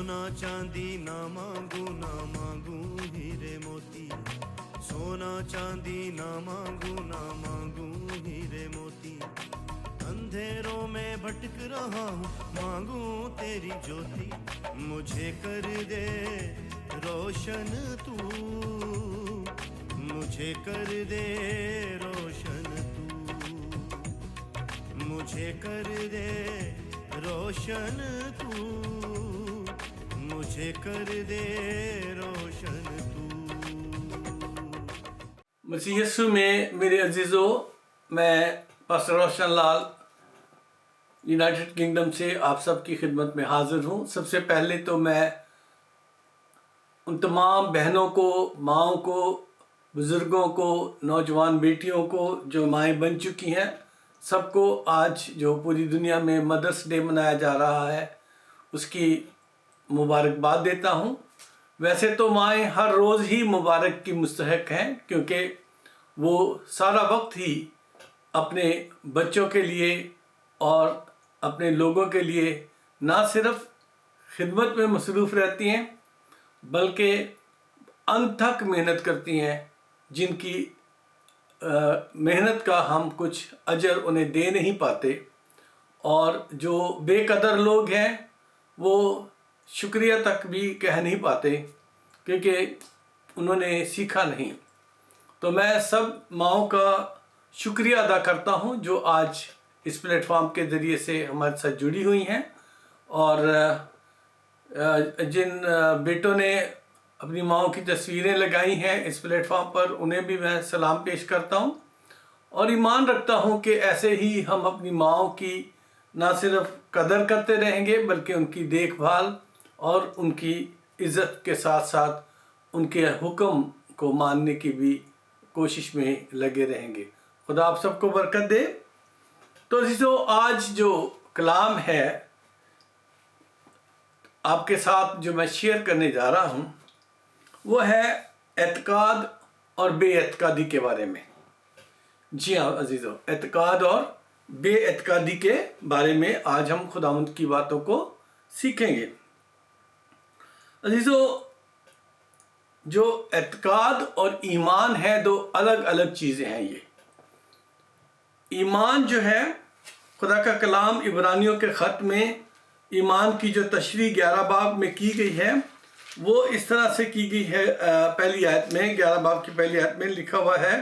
सोना चांदी ना मांगू हीरे मोती, सोना चांदी ना मांगू हीरे मोती, अंधेरों में भटक रहा हूँ मांगू तेरी ज्योति, मुझे कर दे रोशन तू, मुझे कर दे रोशन तू, मुझे कर दे रोशन तू, मुझे कर दे रोशन तू। मसीह यीशु में मेरे अजीज़ों, मैं pastor Roshan Lal United kingdom से आप सबकी खिदमत में हाज़िर हूँ। सबसे पहले तो मैं उन तमाम बहनों को, माँओं को, बुज़ुर्गों को, नौजवान बेटियों को जो माएँ बन चुकी हैं, सबको आज जो पूरी दुनिया में मदर्स डे मनाया जा रहा है उसकी मुबारकबाद देता हूँ। वैसे तो माएँ हर रोज़ ही मुबारक की मुस्तहक हैं, क्योंकि वो सारा वक्त ही अपने बच्चों के लिए और अपने लोगों के लिए ना सिर्फ खिदमत में मसरूफ़ रहती हैं बल्कि अनथक मेहनत करती हैं, जिनकी मेहनत का हम कुछ अजर उन्हें दे नहीं पाते। और जो बेकदर लोग हैं वो शुक्रिया तक भी कह नहीं पाते, क्योंकि उन्होंने सीखा नहीं। तो मैं सब माँओं का शुक्रिया अदा करता हूँ जो आज इस प्लेटफॉर्म के ज़रिए से हमारे साथ जुड़ी हुई हैं, और जिन बेटों ने अपनी माँओं की तस्वीरें लगाई हैं इस प्लेटफॉर्म पर, उन्हें भी मैं सलाम पेश करता हूँ और ईमान रखता हूँ कि ऐसे ही हम अपनी माँओं की ना सिर्फ कदर करते रहेंगे बल्कि उनकी देखभाल और उनकी इज़्ज़त के साथ साथ उनके हुक्म को मानने की भी कोशिश में लगे रहेंगे। खुदा आप सबको बरकत दे। तो अज़ीज़ों, आज जो कलाम है आपके साथ जो मैं शेयर करने जा रहा हूँ वो है एतकाद और बेएतकादी के बारे में। जी हाँ अज़ीज़ों, एतकाद और बेएतकादी के बारे में आज हम खुदावंद की बातों को सीखेंगे। अज़ीज़ों, जो एतकाद और ईमान है दो अलग अलग चीज़ें हैं। ये ईमान जो है, खुदा का कलाम इब्रानियों के ख़त में ईमान की जो तशरीह 11 बाब में की गई है वो इस तरह से की गई है। पहली आयत में, 11 बाब की पहली आयत में लिखा हुआ है,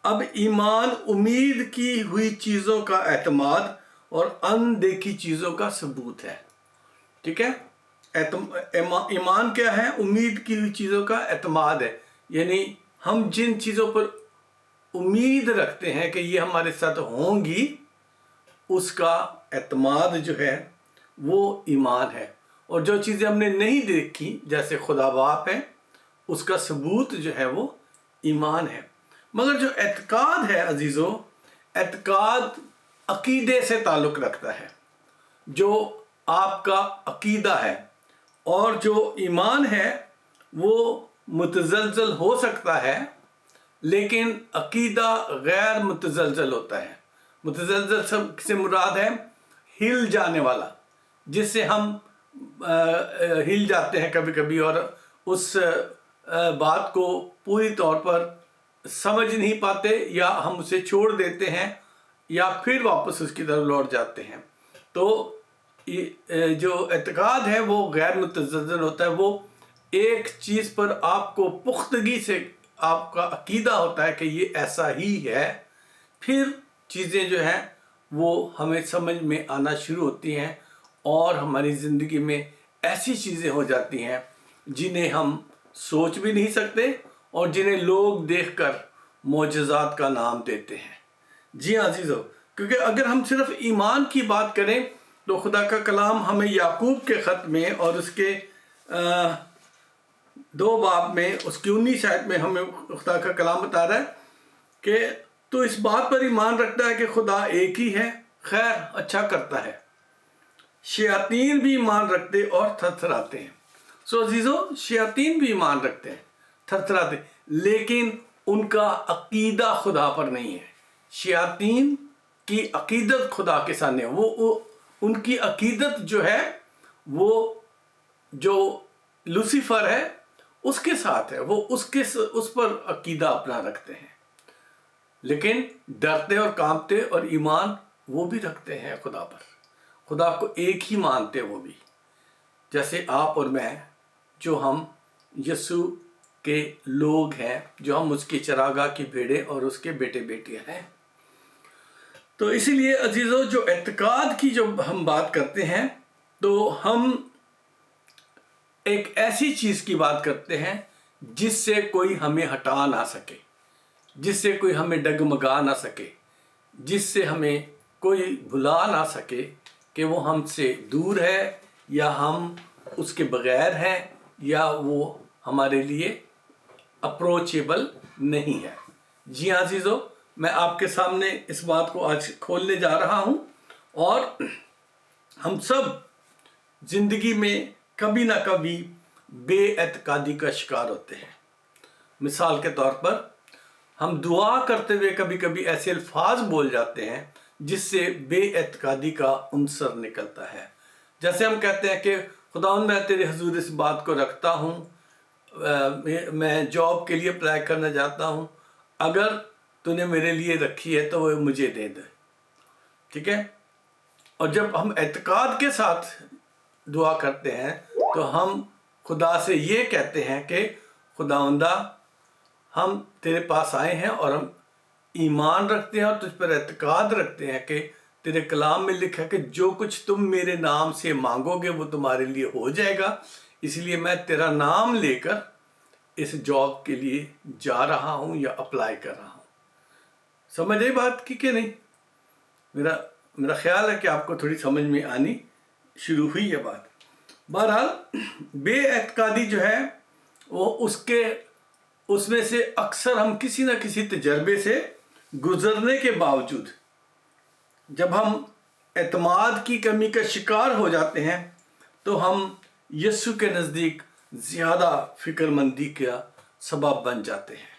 अब ईमान उम्मीद की हुई चीज़ों का एतमाद और अनदेखी चीज़ों का सबूत है। ठीक है, ईमान क्या है? उम्मीद की हुई चीज़ों का एतमाद है, यानी हम जिन चीज़ों पर उम्मीद रखते हैं कि ये हमारे साथ होंगी, उसका एतमाद जो है वो ईमान है। और जो चीज़ें हमने नहीं देखी, जैसे खुदा बाप है, उसका सबूत जो है वो ईमान है। मगर जो एतकाद है अजीज़ों, एतकाद अकीदे से ताल्लुक़ रखता है, जो आपका अकीदा है। और जो ईमान है वो मुतज़लज़ल हो सकता है, लेकिन अकीदा गैर मुतज़लज़ल होता है। मुतज़लज़ल से मुराद है हिल जाने वाला, जिससे हम हिल जाते हैं कभी कभी और उस बात को पूरी तौर पर समझ नहीं पाते, या हम उसे छोड़ देते हैं या फिर वापस उसकी तरफ लौट जाते हैं। तो जो एतकाद है वो गैर मुतज़लज़ल होता है। वो एक चीज़ पर आपको पुख्तगी से आपका अकीदा होता है कि ये ऐसा ही है, फिर चीज़ें जो हैं वो हमें समझ में आना शुरू होती हैं और हमारी ज़िंदगी में ऐसी चीज़ें हो जाती हैं जिन्हें हम सोच भी नहीं सकते और जिन्हें लोग देखकर मोजज़ात का नाम देते हैं। जी हाँ अज़ीज़ों, क्योंकि अगर हम सिर्फ ईमान की बात करें तो खुदा का कलाम हमें याकूब के ख़त में और उसके 2 बाब में उसकी 19 आयत में हमें खुदा का कलाम बता रहा है कि तो इस बात पर ईमान रखता है कि खुदा एक ही है, खैर अच्छा करता है। शयातीन भी ईमान रखते और थरथराते हैं। सो अजीज़ों, शयातीन भी ईमान रखते हैं, थरथराते, लेकिन उनका अकीदा खुदा पर नहीं है। शयातीन की अकीदत खुदा के सामने, वो उनकी अकीदत जो है वो जो लूसीफर है उसके साथ है, वो उस पर अकीदा अपना रखते हैं, लेकिन डरते और कांपते और ईमान वो भी रखते हैं खुदा पर, खुदा को एक ही मानते वो भी, जैसे आप और मैं, जो हम यीशु के लोग हैं, जो हम उसकी चरागाह की भेड़ें और उसके बेटे बेटियां हैं। तो इसीलिए अजीजों, जो एतकाद की जो हम बात करते हैं, तो हम एक ऐसी चीज की बात करते हैं जिससे कोई हमें हटा ना सके, जिससे कोई हमें डगमगा ना सके, जिससे हमें कोई भुला ना सके कि वो हमसे दूर है या हम उसके बगैर हैं या वो हमारे लिए अप्रोचेबल नहीं है। जी हाँ अजीजों, मैं आपके सामने इस बात को आज खोलने जा रहा हूँ। और हम सब जिंदगी में कभी ना कभी बेएतकादी का शिकार होते हैं। मिसाल के तौर पर हम दुआ करते हुए कभी कभी ऐसे अल्फाज बोल जाते हैं जिससे बेएतकादी का उनसर निकलता है। जैसे हम कहते हैं कि खुदावंद मैं तेरे हुजूर इस बात को रखता हूँ, मैं जॉब के लिए अप्लाई करना चाहता हूँ, अगर तूने मेरे लिए रखी है तो वो मुझे दे दे। ठीक है। और जब हम एतकाद के साथ दुआ करते हैं तो हम खुदा से ये कहते हैं कि खुदावंदा, हम तेरे पास आए हैं और हम ईमान रखते हैं और तुझ पर एतकाद रखते हैं कि तेरे कलाम में लिखा है कि जो कुछ तुम मेरे नाम से मांगोगे वो तुम्हारे लिए हो जाएगा। इसलिए मैं तेरा नाम लेकर इस जॉब के लिए जा रहा हूँ या अप्लाई कर रहा हूँ। समझ आई बात की कि नहीं? मेरा ख्याल है कि आपको थोड़ी समझ में आनी शुरू हुई है बात। बहरहाल बेएतकादी जो है वो उसमें से अक्सर हम किसी न किसी तजर्बे से गुजरने के बावजूद जब हम एतमाद की कमी का शिकार हो जाते हैं तो हम यीशु के नज़दीक ज़्यादा फ़िक्रमंदी का सबब बन जाते हैं।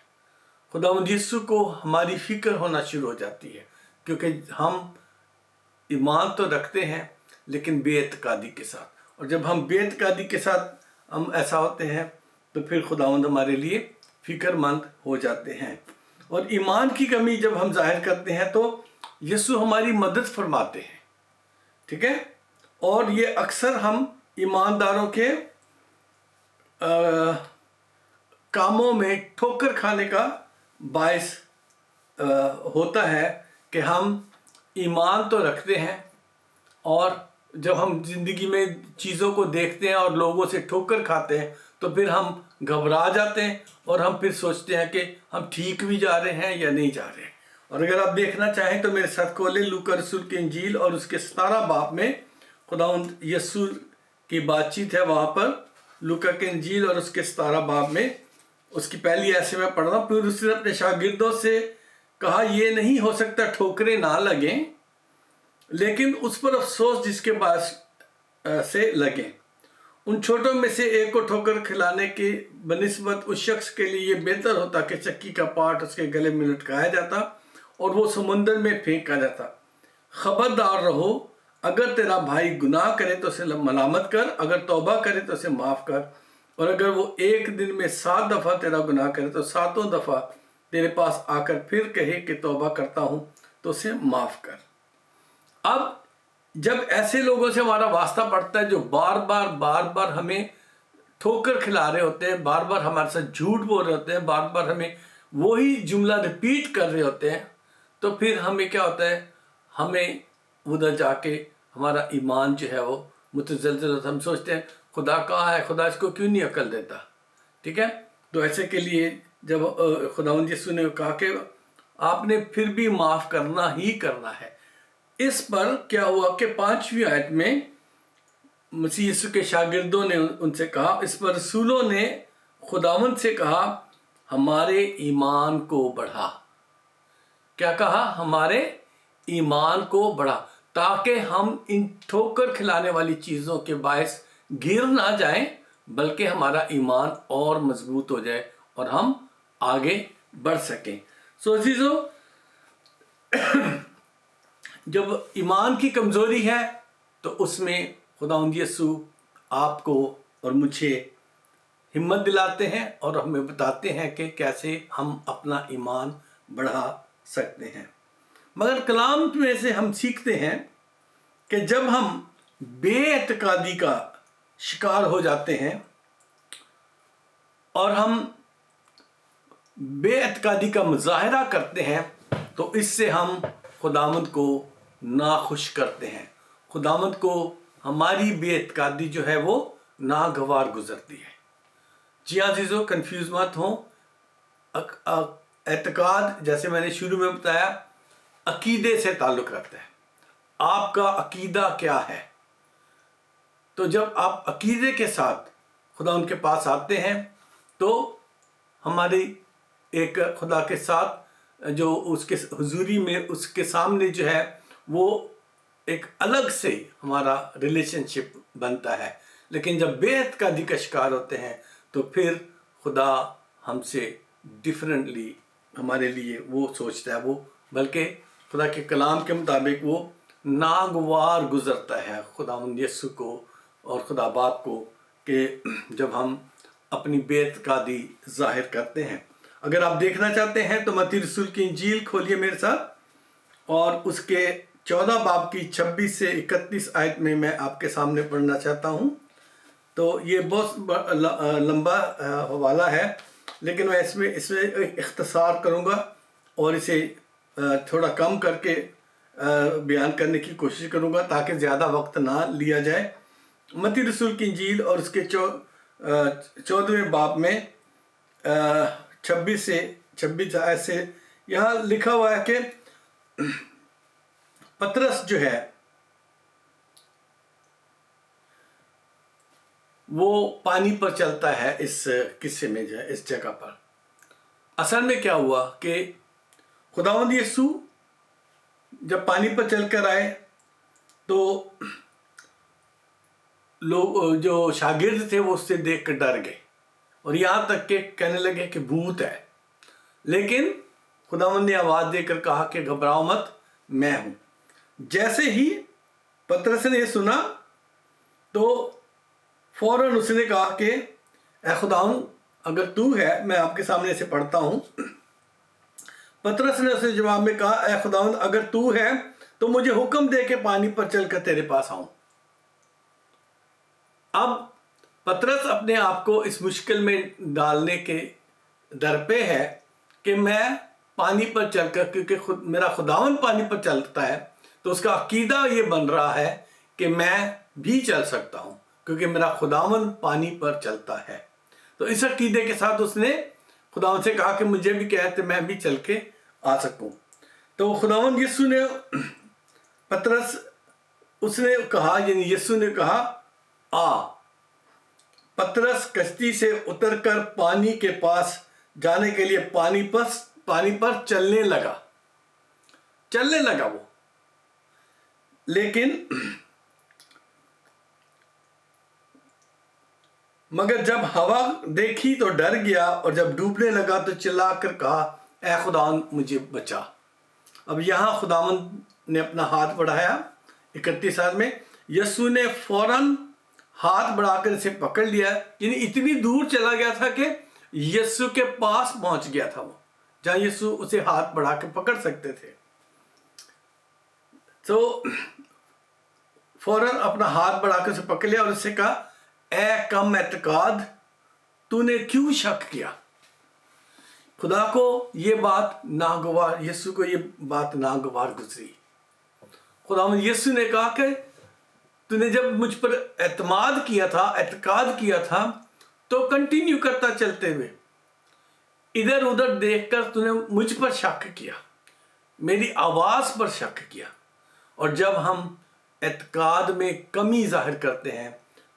खुदावंद यीशु को हमारी फ़िक्र होना शुरू हो जाती है, क्योंकि हम ईमान तो रखते हैं लेकिन बेएतकादी के साथ। और जब हम बेएतकादी के साथ हम ऐसा होते हैं तो फिर खुदावंद हमारे लिए फ़िक्रमंद हो जाते हैं। और ईमान की कमी जब हम जाहिर करते हैं तो यीशु हमारी मदद फरमाते हैं। ठीक है। और ये अक्सर हम ईमानदारों के कामों में ठोकर खाने का बायस होता है कि हम ईमान तो रखते हैं और जब हम जिंदगी में चीज़ों को देखते हैं और लोगों से ठोकर खाते हैं तो फिर हम घबरा जाते हैं और हम फिर सोचते हैं कि हम ठीक भी जा रहे हैं या नहीं जा रहे हैं। और अगर आप देखना चाहें तो मेरे साथ खोलें लूका रसूल की इंजील और उसके 17 बाब में खुदावंद यीशु की बातचीत है। वहाँ पर लूका की इंजील और उसके 17 बाब में उसकी पहली ऐसे में पढ़ रहा हूँ। फिर उसने अपने शागिर्दों से कहा, ये नहीं हो सकता ठोकरें ना लगें, लेकिन उस पर अफसोस जिसके पास से लगे। उन छोटों में से एक को ठोकर खिलाने की बनिस्बत उस शख्स के लिए ये बेहतर होता कि चक्की का पार्ट उसके गले में लटकाया जाता और वो समुंदर में फेंका जाता। खबरदार रहो, अगर तेरा भाई गुनाह करे तो उसे मलामत कर, अगर तौबा करे तो उसे माफ़ कर, और अगर वो एक दिन में 7 दफ़ा तेरा गुनाह करे तो 7 दफ़ा तेरे पास आकर फिर कहे कि तौबा करता हूँ तो उसे माफ़ कर। अब जब ऐसे लोगों से हमारा वास्ता पड़ता है जो बार बार हमें ठोकर खिला रहे होते हैं, बार बार हमारे साथ झूठ बोल रहे होते हैं, बार बार हमें वही जुमला रिपीट कर रहे होते हैं, तो फिर हमें क्या होता है, हमें उधर जाके हमारा ईमान जो है वो मुतज़लज़ल होता है। हम सोचते हैं खुदा कहाँ है, खुदा इसको क्यों नहीं अकल देता। ठीक है। तो ऐसे के लिए जब खुदावंद यीशु ने कहा कि आपने फिर भी माफ़ करना ही करना है, इस पर क्या हुआ कि 5वीं आयत में मसीह यीशु के शागिर्दों ने उनसे कहा, इस पर रसूलों ने खुदावंद से कहा, हमारे ईमान को बढ़ा। क्या कहा? हमारे ईमान को बढ़ा, ताकि हम इन ठोकर खिलाने वाली चीज़ों के बायस गिर ना जाएं, बल्कि हमारा ईमान और मजबूत हो जाए और हम आगे बढ़ सकें। सो अजीजों, जब ईमान की कमज़ोरी है तो उसमें खुदावंद यीशु آپ کو اور مجھے ہمت دلاتے ہیں اور ہمیں بتاتے ہیں کہ کیسے ہم اپنا ایمان بڑھا سکتے ہیں۔ مگر کلام میں سے ہم سیکھتے ہیں کہ جب ہم بے اعتقادی کا شکار ہو جاتے ہیں اور ہم بے اعتقادی کا مظاہرہ کرتے ہیں تو اس سے ہم خداوند کو ناخوش کرتے ہیں، خداوند کو ہماری بے اعتقادی جو ہے وہ ناگوار گزرتی ہے۔ جی ہاں عزیزو، کنفیوز مت ہوں۔ اعتقاد جیسے میں نے شروع میں بتایا عقیدے سے تعلق رکھتا ہے۔ آپ کا عقیدہ کیا ہے؟ تو جب آپ عقیدے کے ساتھ خدا ان کے پاس آتے ہیں تو ہماری ایک خدا کے ساتھ جو اس کے حضوری میں اس کے سامنے جو ہے وہ ایک الگ سے ہمارا ریلیشن شپ بنتا ہے۔ لیکن جب بے اعتقادی کا شکار ہوتے ہیں تو پھر خدا ہم سے ڈیفرنٹلی ہمارے لیے وہ سوچتا ہے، وہ بلکہ خدا کے کلام کے مطابق وہ ناگوار گزرتا ہے خداوند یسوع کو اور خدا باپ کو، کہ جب ہم اپنی بے اعتقادی ظاہر کرتے ہیں۔ اگر آپ دیکھنا چاہتے ہیں تو متی رسول کی انجیل کھولیے میرے ساتھ، اور اس کے 14 باب کی 26 سے 31 آیت میں آپ کے سامنے پڑھنا چاہتا ہوں۔ تو یہ بہت لمبا حوالہ ہے، لیکن میں اس میں اختصار کروں گا اور اسے تھوڑا کم کر کے بیان کرنے کی کوشش کروں گا تاکہ زیادہ وقت نہ لیا جائے۔ متی رسول کی انجیل اور اس کے 14ویں باب میں 26 آیت سے یہاں لکھا ہوا ہے کہ پترس جو ہے وہ پانی پر چلتا ہے اس قصے میں جو ہے اس جگہ پر۔ اصل میں کیا ہوا کہ خداوند یسوع جب پانی پر چل کر آئے تو لوگ جو شاگرد تھے وہ اس سے دیکھ کر ڈر گئے اور یہاں تک کہ کہنے لگے کہ بھوت ہے، لیکن خداوند نے آواز دے کر کہا کہ گھبراؤ مت، میں ہوں۔ جیسے ہی پترس نے یہ سنا تو فوراً اس نے کہا کہ اے خداوند اگر تو ہے، میں آپ کے سامنے سے پڑھتا ہوں۔ پترس نے اسے جواب میں کہا اے خداوند اگر تو ہے تو مجھے حکم دے کہ پانی پر چل کر تیرے پاس آؤں۔ اب پترس اپنے آپ کو اس مشکل میں ڈالنے کے در پہ ہے کہ میں پانی پر چل کر، کیونکہ میرا خداوند پانی پر چلتا ہے تو اس کا عقیدہ یہ بن رہا ہے کہ میں بھی چل سکتا ہوں کیونکہ میرا خداوند پانی پر چلتا ہے۔ تو اس عقیدے کے ساتھ اس نے خداوند سے کہا کہ مجھے بھی کہتے میں بھی چل کے آ سکوں۔ تو خداوند یسوع نے اس نے کہا، یعنی یسوع نے کہا آ۔ پترس کشتی سے اتر کر پانی کے پاس جانے کے لیے پانی پر چلنے لگا وہ، لیکن مگر جب ہوا دیکھی تو ڈر گیا اور جب ڈوبنے لگا تو چلا کر کہا اے خداوند مجھے بچا۔ اب یہاں خداوند نے اپنا ہاتھ بڑھایا 31 آیت میں، یسوع نے فوراً ہاتھ بڑھا کر اسے پکڑ لیا، یعنی اتنی دور چلا گیا تھا کہ یسوع کے پاس پہنچ گیا تھا وہ، جہاں یسوع اسے ہاتھ بڑھا کے پکڑ سکتے تھے۔ تو فوراً اپنا ہاتھ بڑھا کر اسے پکڑ لیا اور اس سے کہا اے کم اعتقاد، تو نے کیوں شک کیا؟ خدا کو یہ بات ناگوار، یسوع کو یہ بات ناگوار گزری۔ خداوند یسوع نے کہا کہ تو نے جب مجھ پر اعتقاد کیا تھا تو کنٹینیو کرتا چلتے ہوئے، ادھر ادھر دیکھ کر تو نے مجھ پر شک کیا، میری آواز پر شک کیا۔ اور جب ہم اعتقاد میں کمی ظاہر کرتے ہیں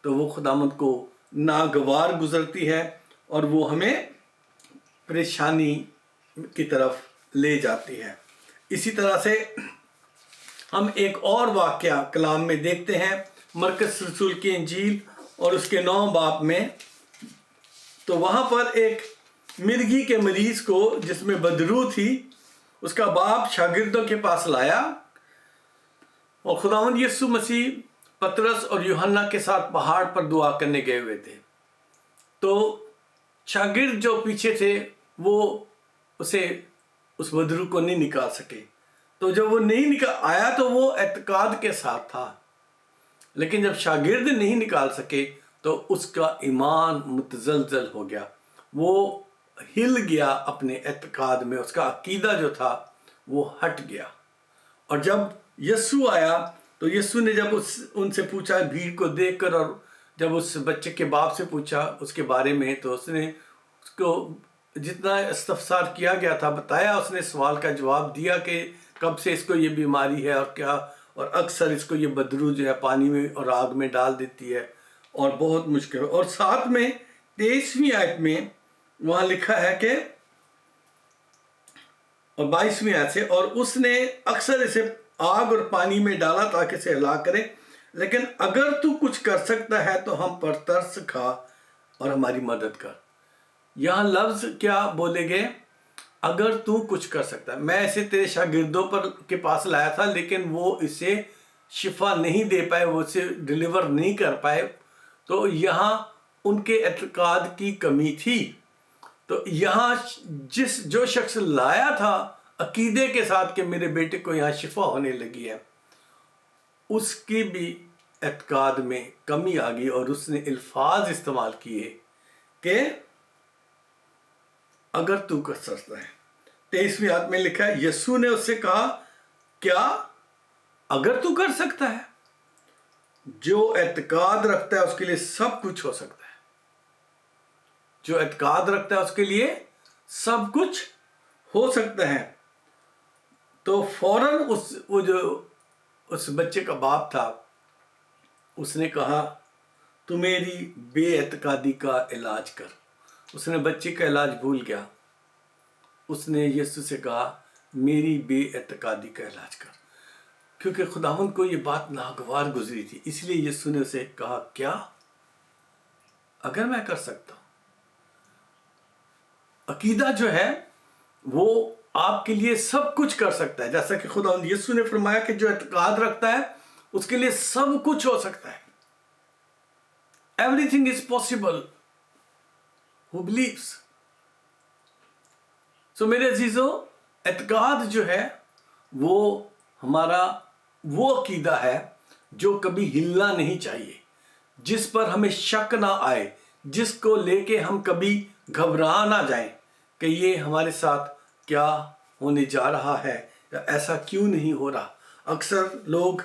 تو وہ خداوند کو ناگوار گزرتی ہے اور وہ ہمیں پریشانی کی طرف لے جاتی ہے۔ اسی طرح سے ہم ایک اور واقعہ کلام میں دیکھتے ہیں، مرکز رسول کی انجیل اور اس کے 9 باب میں۔ تو وہاں پر ایک مرگی کے مریض کو جس میں بدرو تھی، اس کا باپ شاگردوں کے پاس لایا اور خداوند یسوع مسیح पतरस और यूहन्ना के साथ पहाड़ पर दुआ करने गए हुए थे, तो शागिर्द जो पीछे थे वो उस बदरू को नहीं निकाल सके। तो जब वो नहीं निकाल आया तो वो एतकाद के साथ था, लेकिन जब शागिर्द नहीं निकाल सके तो उसका ईमान मुतज़लज़ल हो गया, वो हिल गया अपने एतकाद में, उसका अकीदा जो था वो हट गया। और जब यीशु आया तो यीशु ने जब उनसे पूछा, भीड़ को देखकर, और जब उस बच्चे के बाप से पूछा उसके बारे में, तो उसने उसको जितना इस्तफसार किया गया था बताया, उसने सवाल का जवाब दिया कि कब से इसको ये बीमारी है और क्या, और अक्सर इसको ये बदरू जो है पानी में और आग में डाल देती है और बहुत मुश्किल। और साथ में 23वीं आयत में वहाँ लिखा है कि, और 22वीं आयत से, और उसने अक्सर इसे आग और पानी में डाला ताकि इसे हिला करे, लेकिन अगर तू कुछ कर सकता है तो हम पर तरस खा और हमारी मदद कर। यहाँ लफ्ज़ क्या बोले गए? अगर तू कुछ कर सकता है। मैं इसे तेरे शागिर्दों पर के पास लाया था, लेकिन वो इसे शिफा नहीं दे पाए, वो इसे डिलीवर नहीं कर पाए, तो यहाँ उनके एतकाद की कमी थी। तो यहाँ जो शख्स लाया था अकीदे के साथ कि मेरे बेटे को यहाँ शिफा होने लगी है, उसकी भी एतकाद में कमी आ गई और उसने अल्फाज इस्तेमाल किए कि अगर तू कर सकता है। 23वीं आयत में लिखा है, यीशु ने उससे कहा, क्या अगर तू कर सकता है? जो एतकाद रखता है उसके लिए सब कुछ हो सकता है। जो एतकाद रखता है उसके लिए सब कुछ हो सकता है। तो फौरन उस बच्चे का बाप था, उसने कहा, तू मेरी बेएतकादी का इलाज कर। उसने बच्चे का इलाज भूल गया, उसने यीशु से कहा, मेरी बेएतकादी का इलाज कर, क्योंकि खुदावंद को ये बात नागवार गुजरी थी। इसलिए यीशु ने उसे कहा, क्या अगर मैं कर सकता हूं? अकीदा जो है वो आपके लिए सब कुछ कर सकता है, जैसा कि खुदावंद यीशु ने फरमाया कि जो एतकाद रखता है उसके लिए सब कुछ हो सकता है। Everything is possible who believes. So मेरे अजीजों, एतकाद जो है वो हमारा वो अकीदा है जो कभी हिलना नहीं चाहिए, जिस पर हमें शक ना आए, जिसको लेके हम कभी घबरा ना जाएं कि ये हमारे साथ क्या होने जा रहा है या ऐसा क्यों नहीं हो रहा। अक्सर लोग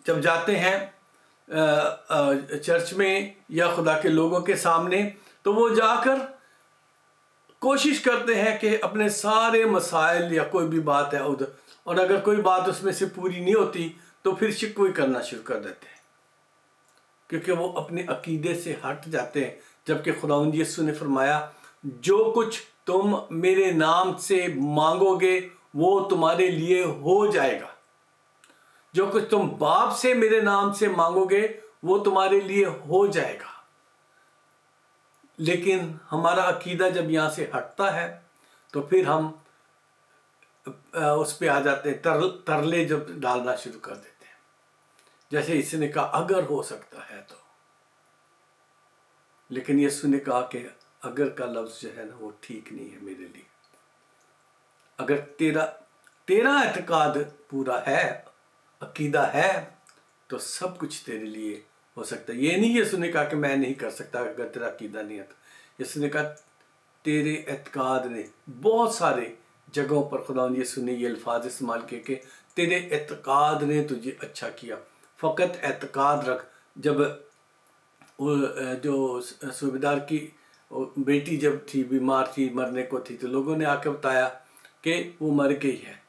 जब जाते हैं चर्च में या खुदा के लोगों के सामने, तो वो जाकर कोशिश करते हैं कि अपने सारे मसाइल या कोई भी बात है उधर, और अगर कोई बात उसमें से पूरी नहीं होती तो फिर शिकवे करना शुरू कर देते हैं, क्योंकि वो अपने अकीदे से हट जाते हैं। जबकि खुदावंद यीशु ने फरमाया, जो कुछ तुम मेरे नाम से मांगोगे वो तुम्हारे लिए हो जाएगा। जो कुछ तुम बाप से मेरे नाम से मांगोगे वो तुम्हारे लिए हो जाएगा। लेकिन हमारा अकीदा जब यहाँ से हटता है तो फिर हम उस पे आ जाते हैं, तरले जब डालना शुरू कर देते हैं। जैसे इसने कहा, अगर हो सकता है तो, लेकिन यीशु ने कहा कि अगर का लफ्ज़ जो है ना वो ठीक नहीं है मेरे लिए। अगर तेरा एतकाद पूरा है, अकीदा है, तो सब कुछ तेरे लिए हो सकता है। ये नहीं यीशु ने कहा कि मैं नहीं कर सकता अगर तेरा अकीदा नहीं है तो। यीशु ने कहा तेरे एतकाद ने, बहुत सारे जगहों पर खुदावंद यीशु ने ये अल्फाज इस्तेमाल किए कि तेरे एतकाद ने तुझे अच्छा किया, फ़कत एतकाद रख। जब जो सूबेदार की बेटी जब थी, बीमार थी, मरने को थी, तो लोगों ने आकर बताया कि वो मर गई है,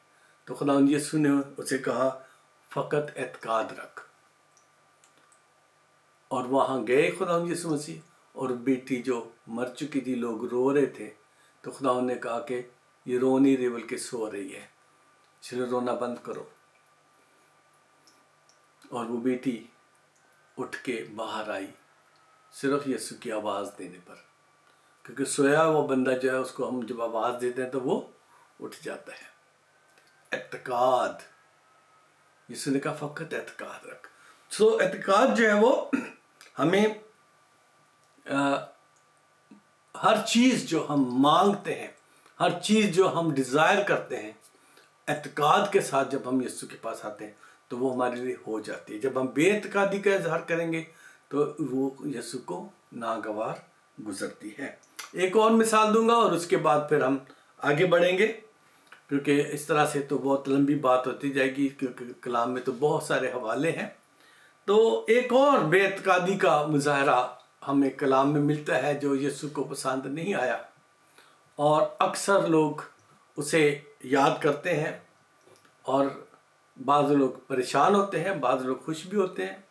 तो खुदावंद यीशु ने उसे कहा फ़कत एतकाद रख। और वहाँ गए खुदावंद यीशु मसीह, और बेटी जो मर चुकी थी, लोग रो रहे थे, तो खुदावंद ने कहा कि ये रो नहीं रही बल्कि सो रही है, चलो रोना बंद करो। और वो बेटी उठ के बाहर आई सिर्फ यीशु की आवाज़ देने पर, क्योंकि सोया हुआ बंदा जो है उसको हम जब आवाज़ देते हैं तो वो उठ जाता है। एतकाद, यीशु ने कहा फ़कत एतकाद रख। सो एतकाद जो है वो हमें हर चीज़ जो हम मांगते हैं, हर चीज़ जो हम डिज़ायर करते हैं, एतकाद के साथ जब हम यीशु के पास आते हैं तो वो हमारे लिए हो जाती है। जब हम बेएतकादी का इजहार करेंगे तो वो यीशु को नागवार गुजरती है। एक और मिसाल दूंगा और उसके बाद फिर हम आगे बढ़ेंगे, क्योंकि इस तरह से तो बहुत लंबी बात होती जाएगी, क्योंकि कलाम में तो बहुत सारे हवाले हैं। तो एक और बेएतकादी का मुजाहरा हमें कलाम में मिलता है जो यीशु को पसंद नहीं आया, और अक्सर लोग उसे याद करते हैं, और बाज़ लोग परेशान होते हैं, बाज़ लोग खुश भी होते हैं,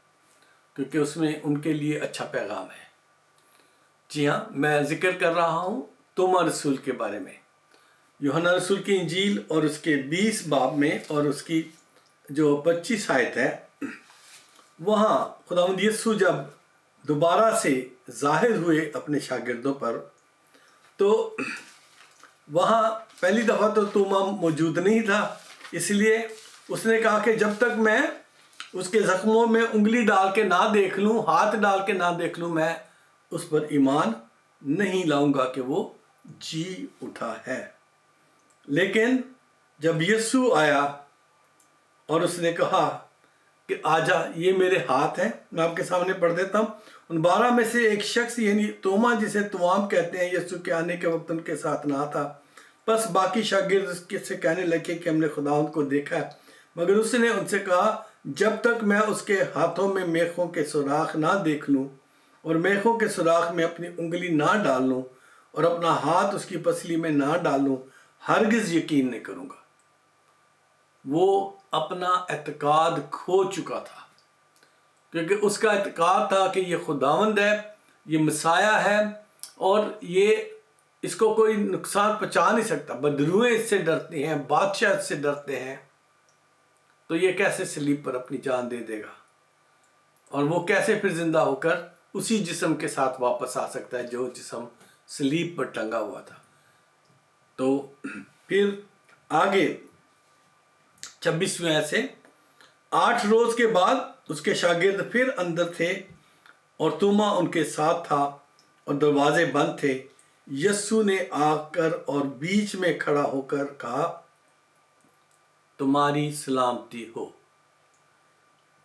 क्योंकि उसमें उनके लिए अच्छा पैगाम है। जी हाँ, मैं जिक्र कर रहा हूँ तोमा रसूल के बारे में। यूहन्ना रसूल की इंजील और उसके 20 बाब में और उसकी जो 25 आयत है, वहाँ खुदावंद यीशु जब दोबारा से ज़ाहिर हुए अपने शागिर्दों पर, तो वहाँ पहली दफ़ा तो तोमा मौजूद नहीं था, इसलिए उसने कहा कि जब तक मैं उसके ज़ख्मों में उंगली डाल के ना देख लूँ, हाथ डाल के ना देख लूँ, मैं उस पर ईमान नहीं लाऊंगा कि वो जी उठा है। लेकिन जब यीशु आया और उसने कहा कि आजा, ये मेरे हाथ हैं, मैं आपके सामने पढ़ देता हूँ। उन 12 में से एक शख्स यानी तोमा, जिसे तुआम कहते हैं, यीशु के आने के वक्त उनके साथ ना था। बस बाकी शागिर्द से कहने लगे कि हमने खुदावंद को देखा है, मगर उसने उनसे कहा, जब तक मैं उसके हाथों में मेखों के सुराख ना देख लूँ और मेखों के सुराख में अपनी उंगली ना डाल लूँ और अपना हाथ उसकी पसली में ना डालूँ, हरगिज़ यकीन नहीं करूँगा। वो अपना एतकाद खो चुका था, क्योंकि उसका एतकाद था कि ये खुदावंद है, ये मसाया है, और ये इसको कोई नुकसान पहुँचा नहीं सकता। बदरूएं इससे डरती हैं, बादशाह इससे डरते हैं, तो ये कैसे सलीब पर अपनी जान दे देगा, और वो कैसे फिर जिंदा होकर उसी जिस्म के साथ वापस आ सकता है जो जिस्म सलीब पर टंगा हुआ था। तो फिर आगे 26वें आयत से, 8 रोज के बाद उसके शागिर्द फिर अंदर थे और तोमा उनके साथ था और दरवाजे बंद थे। यीशु ने आकर और बीच में खड़ा होकर कहा, तुम्हारी सलामती हो।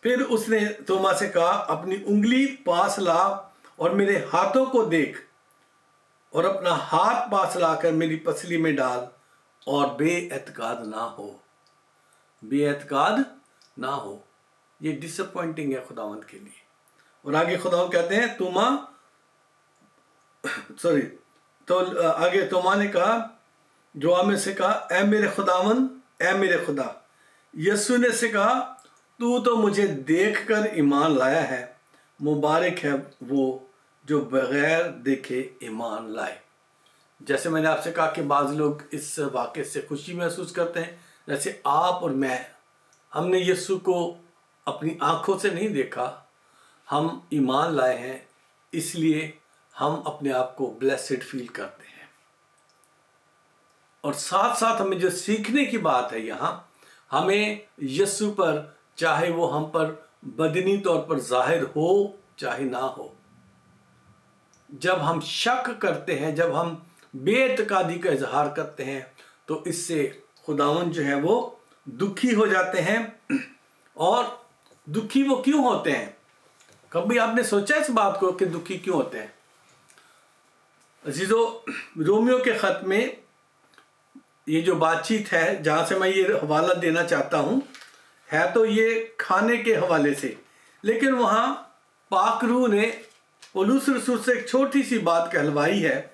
फिर उसने तोमा से कहा, अपनी उंगली पास ला और मेरे हाथों को देख, और अपना हाथ पास लाकर मेरी पसली में डाल, और बेएतकाद ना हो, बेएतकाद ना हो। ये डिसअपॉइंटिंग है खुदावंद के लिए। और आगे खुदावंद कहते हैं, तो आगे तोमा ने कहा, दुआ में से कहा, ऐ मेरे खुदावंद, ऐ मेरे खुदा। यीशु ने से कहा, तू तो मुझे देखकर ईमान लाया है, मुबारक है वो जो बगैर देखे ईमान लाए। जैसे मैंने आपसे कहा कि बाज़ लोग इस वाक़े से खुशी महसूस करते हैं, जैसे आप और मैं, हमने यीशु को अपनी आँखों से नहीं देखा, हम ईमान लाए हैं, इसलिए हम अपने आप को ब्लेसिड फील करते हैं। और साथ साथ हमें जो सीखने की बात है यहाँ, हमें यीशु पर, चाहे वो हम पर बदनी तौर पर जाहिर हो चाहे ना हो, जब हम शक करते हैं, जब हम बेएतकादी का इजहार करते हैं, तो इससे खुदावंद जो है वो दुखी हो जाते हैं। और दुखी वो क्यों होते हैं? कभी आपने सोचा इस बात को कि दुखी क्यों होते हैं? अजीजों, रोमियो के ख़त में ये जो बातचीत है, जहाँ से मैं ये हवाला देना चाहता हूँ, है तो ये खाने के हवाले से, लेकिन वहाँ पाक रूह ने पौलुस रसूल से एक छोटी सी बात कहलवाई है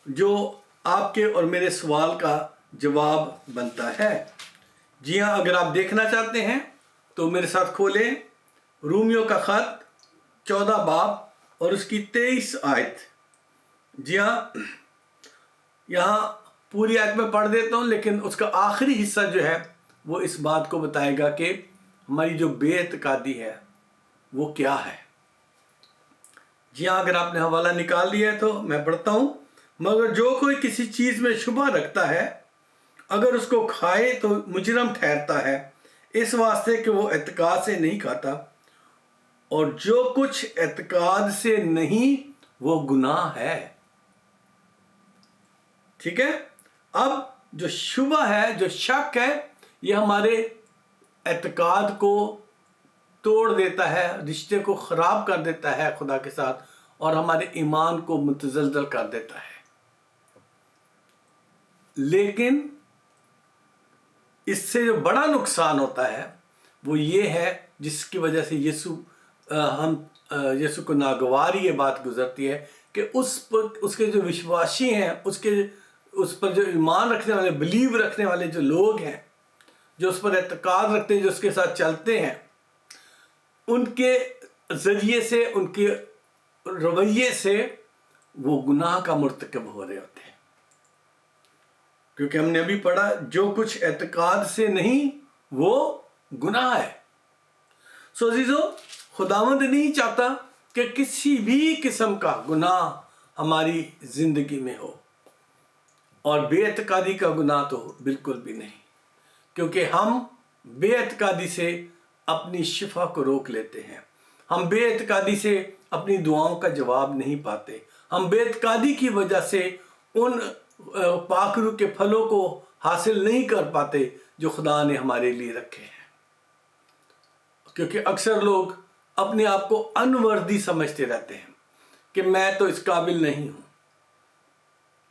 जो आपके और मेरे सवाल का जवाब बनता है। जी हाँ, अगर आप देखना चाहते हैं तो मेरे साथ खोलें रोमियो का ख़त 14 बाब और उसकी 23 आयत। जी हाँ, यहाँ पूरी आयत में पढ़ देता हूँ, लेकिन उसका आखिरी हिस्सा जो है वो इस बात को बताएगा कि हमारी जो बेएतकादी है वो क्या है। जी हाँ, अगर आपने हवाला निकाल लिया है तो मैं पढ़ता हूँ। मगर जो कोई किसी चीज़ में शुबा रखता है, अगर उसको खाए तो मुजरम ठहरता है, इस वास्ते कि वो एतकाद से नहीं खाता। اور جو کچھ اعتقاد سے نہیں وہ گناہ ہے. ٹھیک ہے. اب جو شبہ ہے, جو شک ہے, یہ ہمارے اعتقاد کو توڑ دیتا ہے, رشتے کو خراب کر دیتا ہے خدا کے ساتھ, اور ہمارے ایمان کو متزلزل کر دیتا ہے. لیکن اس سے جو بڑا نقصان ہوتا ہے وہ یہ ہے, جس کی وجہ سے یسوع کو ناگواری یہ بات گزرتی ہے کہ اس کے جو وشواسی ہیں, اس پر جو ایمان رکھنے والے, بلیو رکھنے والے جو لوگ ہیں, جو اس پر اعتقاد رکھتے ہیں, جو اس کے ساتھ چلتے ہیں, ان کے ذریعے سے, ان کے رویے سے وہ گناہ کا مرتکب ہو رہے ہوتے ہیں. کیونکہ ہم نے ابھی پڑھا, جو کچھ اعتقاد سے نہیں وہ گناہ ہے. سو عزیزو, خداوند نہیں چاہتا کہ کسی بھی قسم کا گناہ ہماری زندگی میں ہو, اور بے اعتقادی کا گناہ تو بالکل بھی نہیں, کیونکہ ہم بے اعتقادی سے اپنی شفا کو روک لیتے ہیں. ہم بے اعتقادی سے اپنی دعاؤں کا جواب نہیں پاتے. ہم بے اعتقادی کی وجہ سے ان پاک روح کے پھلوں کو حاصل نہیں کر پاتے جو خدا نے ہمارے لیے رکھے ہیں. کیونکہ اکثر لوگ اپنے آپ کو انوردی سمجھتے رہتے ہیں کہ میں تو اس قابل نہیں ہوں.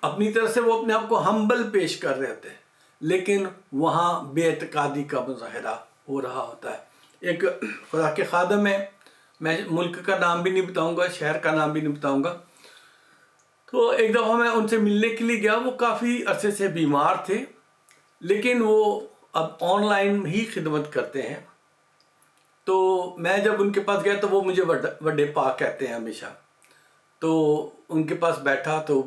اپنی طرف سے وہ اپنے آپ کو ہمبل پیش کر رہے ہوتے ہیں, لیکن وہاں بے اعتقادی کا مظاہرہ ہو رہا ہوتا ہے. ایک خدا کے خادم ہے, میں ملک کا نام بھی نہیں بتاؤں گا, شہر کا نام بھی نہیں بتاؤں گا. تو ایک دفعہ میں ان سے ملنے کے لیے گیا. وہ کافی عرصے سے بیمار تھے, لیکن وہ اب آن لائن ہی خدمت کرتے ہیں. تو میں جب ان کے پاس گیا تو وہ مجھے وڈے پاک کہتے ہیں ہمیشہ. تو ان کے پاس بیٹھا تو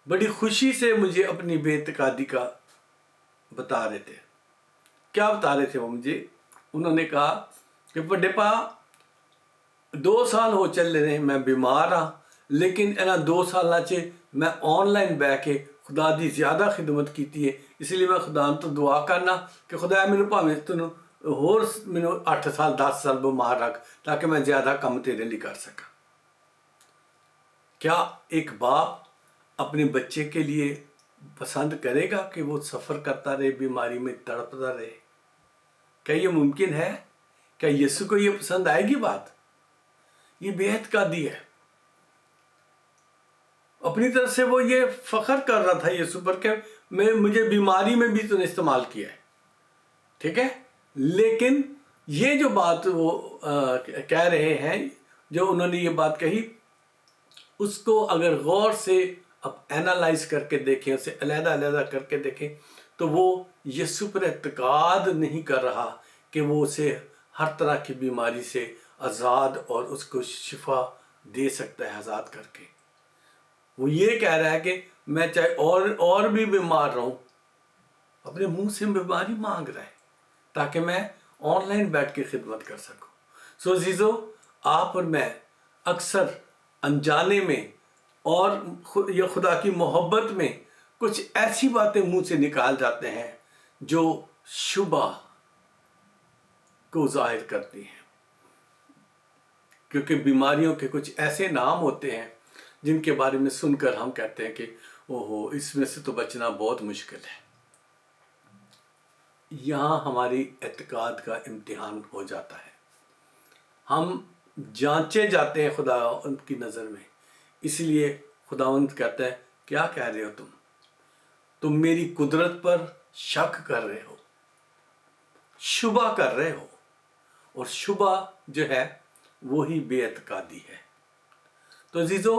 بڑی خوشی سے مجھے اپنی بے اعتقادی کا بتا رہے تھے. کیا بتا رہے تھے وہ مجھے؟ انہوں نے کہا کہ وڈے پا 2 سال ہو چل رہے ہیں میں بیمار ہاں, لیکن 2 سال میں آن لائن بہ کے خدا دی زیادہ خدمت کیتی ہے. اس لیے میں خدا تو دعا کرنا کہ خدا میرے پاویں تینوں ہور مینوں 8 سال 10 سال بیمار رکھ, تاکہ میں زیادہ کم تیرے لیے کر سکا. کیا ایک باپ اپنے بچے کے لیے پسند کرے گا کہ وہ سفر کرتا رہے, بیماری میں تڑپتا رہے؟ کیا یہ ممکن ہے؟ کیا یسوع کو یہ پسند آئے گی بات؟ یہ بے اعتقادی ہے. اپنی طرف سے وہ یہ فخر کر رہا تھا یسوع پر کہ مجھے بیماری میں بھی تو نے استعمال کیا ہے. ٹھیک ہے, لیکن یہ جو بات وہ کہہ رہے ہیں, جو انہوں نے یہ بات کہی, اس کو اگر غور سے اب اینالائز کر کے دیکھیں, اسے علیحدہ کر کے دیکھیں, تو وہ یسوع پر اعتقاد نہیں کر رہا کہ وہ اسے ہر طرح کی بیماری سے آزاد اور اس کو شفا دے سکتا ہے آزاد کر کے. وہ یہ کہہ رہا ہے کہ میں چاہے اور بھی بیمار رہوں, اپنے منہ سے بیماری مانگ رہا ہے تاکہ میں آن لائن بیٹھ کے خدمت کر سکوں. سو عزیزو, آپ اور میں اکثر انجانے میں اور یا خدا کی محبت میں کچھ ایسی باتیں منہ سے نکال جاتے ہیں جو شبہ کو ظاہر کرتی ہیں. کیونکہ بیماریوں کے کچھ ایسے نام ہوتے ہیں جن کے بارے میں سن کر ہم کہتے ہیں کہ اوہو, اس میں سے تو بچنا بہت مشکل ہے. یہاں ہماری اعتقاد کا امتحان ہو جاتا ہے. ہم جانچے جاتے ہیں خدا ان کی نظر میں. اس لیے خداوند کہتا ہے, کیا کہہ رہے ہو تم میری قدرت پر شک کر رہے ہو, شبہ کر رہے ہو. اور شبہ جو ہے وہی بے اعتقادی ہے. تو عزیزو,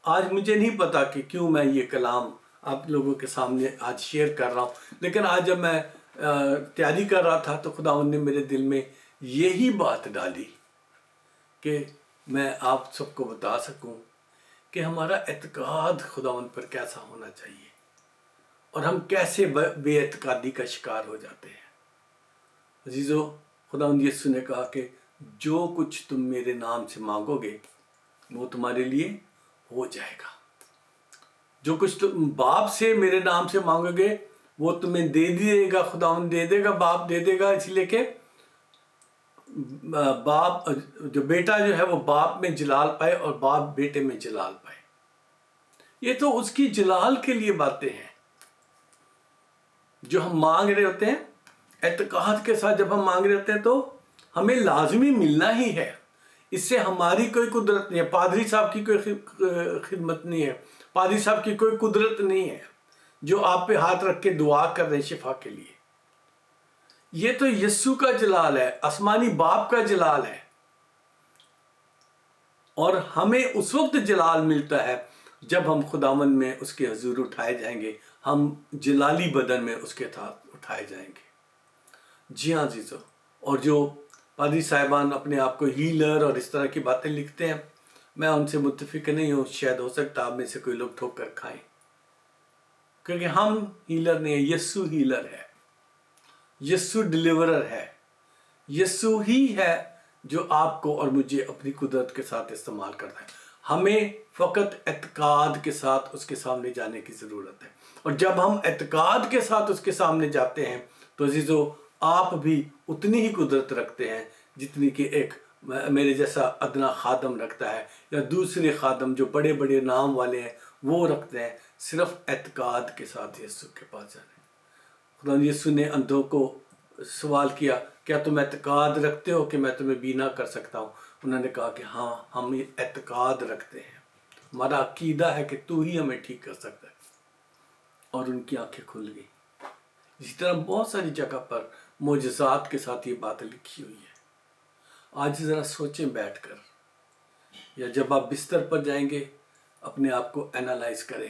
آج مجھے نہیں پتا کہ کیوں میں یہ کلام آپ لوگوں کے سامنے آج شیئر کر رہا ہوں, لیکن آج جب میں تیاری کر رہا تھا تو خداوند نے میرے دل میں یہی بات ڈالی کہ میں آپ سب کو بتا سکوں کہ ہمارا اعتقاد خداوند پر کیسا ہونا چاہیے اور ہم کیسے بے اعتقادی کا شکار ہو جاتے ہیں. عزیزو, خداوند یسوع نے کہا کہ جو کچھ تم میرے نام سے مانگو گے وہ تمہارے لیے ہو جائے گا. جو کچھ تم باپ سے میرے نام سے مانگو گے وہ تمہیں دے دے گا, خداوند دے دے گا, باپ دے دے گا, اس لیے کہ باپ جو بیٹا جو ہے وہ باپ میں جلال پائے اور باپ بیٹے میں جلال پائے. یہ تو اس کی جلال کے لیے باتیں ہیں جو ہم مانگ رہے ہوتے ہیں. اعتقاد کے ساتھ جب ہم مانگ رہے ہوتے ہیں تو ہمیں لازمی ملنا ہی ہے. اس سے ہماری کوئی قدرت نہیں ہے. پادری صاحب کی کوئی خدمت نہیں ہے. پادری صاحب کی کوئی قدرت نہیں ہے جو آپ پہ ہاتھ رکھ کے دعا کر رہے ہیں شفا کے لیے. یہ تو یسوع کا جلال ہے, آسمانی باپ کا جلال ہے. اور ہمیں اس وقت جلال ملتا ہے جب ہم خداوند میں اس کے حضور اٹھائے جائیں گے. ہم جلالی بدن میں اس کے ساتھ اٹھائے جائیں گے. جی ہاں عزیزو. اور جو پادری صاحبان اپنے آپ کو ہیلر اور اس طرح کی باتیں لکھتے ہیں, میں ان سے متفق نہیں ہوں. شاید ہو سکتا آپ میں سے کوئی لوگ ٹھوک کر کھائیں, کیونکہ ہم ہیلر نہیں ہیں. یسوع ہیلر ہے, یسوع ڈیلیورر ہے. یسوع ہی ہے جو آپ کو اور مجھے اپنی قدرت کے ساتھ استعمال کرتا ہے. ہمیں فقط اعتقاد کے ساتھ اس کے سامنے جانے کی ضرورت ہے. اور جب ہم اعتقاد کے ساتھ اس کے سامنے جاتے ہیں تو عزیزو آپ بھی اتنی ہی قدرت رکھتے ہیں جتنی کہ ایک میرے جیسا ادنا خادم رکھتا ہے, یا دوسرے خادم جو بڑے بڑے نام والے ہیں وہ رکھتے ہیں. صرف اعتقاد کے ساتھ یسوع کے پاس جانے. خدا یسوع نے اندھوں کو سوال کیا, کیا تم اعتقاد رکھتے ہو کہ میں تمہیں بینا کر سکتا ہوں؟ انہوں نے کہا کہ ہاں, ہم اعتقاد رکھتے ہیں. ہمارا عقیدہ ہے کہ تو ہی ہمیں ٹھیک کر سکتا ہے. اور ان کی آنکھیں کھل گئی. اسی طرح بہت ساری جگہ پر معجزات کے ساتھ یہ بات لکھی ہوئی ہے. آج ذرا سوچیں بیٹھ کر, یا جب آپ بستر پر جائیں گے اپنے آپ کو اینالائز کریں.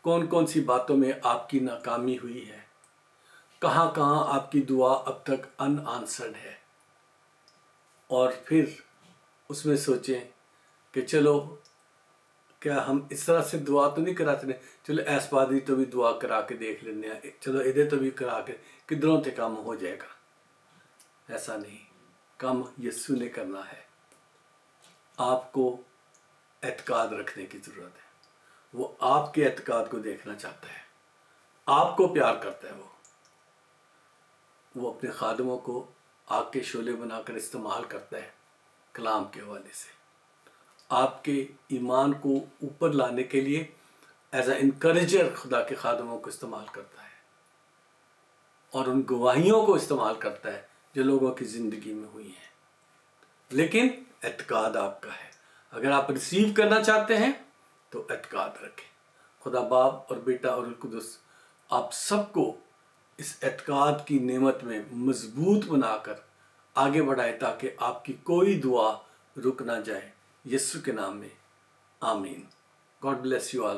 کون کون سی باتوں میں آپ کی ناکامی ہوئی ہے, کہاں کہاں آپ کی دعا اب تک ان آنسرڈ ہے. اور پھر اس میں سوچیں کہ چلو کیا ہم اس طرح سے دعا تو نہیں کراتے ہیں, چلو ایس پادری تو بھی دعا کرا کے دیکھ لینے ہیں, چلو ادھر تو بھی کرا کے کدھروں تے کام ہو جائے گا. ایسا نہیں, کام یسوع نے کرنا ہے. آپ کو اعتقاد رکھنے کی ضرورت ہے. وہ آپ کے اعتقاد کو دیکھنا چاہتا ہے, آپ کو پیار کرتا ہے. وہ اپنے خادموں کو آگ کے شعلے بنا کر استعمال کرتا ہے کلام کے حوالے سے, آپ کے ایمان کو اوپر لانے کے لیے ایز اے انکریجر خدا کے خادموں کو استعمال کرتا ہے, اور ان گواہیوں کو استعمال کرتا ہے جو لوگوں کی زندگی میں ہوئی ہیں. لیکن اعتقاد آپ کا ہے. اگر آپ ریسیو کرنا چاہتے ہیں تو اعتقاد رکھیں. خدا باپ اور بیٹا اور القدس آپ سب کو اس اعتقاد کی نعمت میں مضبوط بنا کر آگے بڑھائے تاکہ آپ کی کوئی دعا رک نہ جائے. یسوع کے نام میں آمین. God bless you all.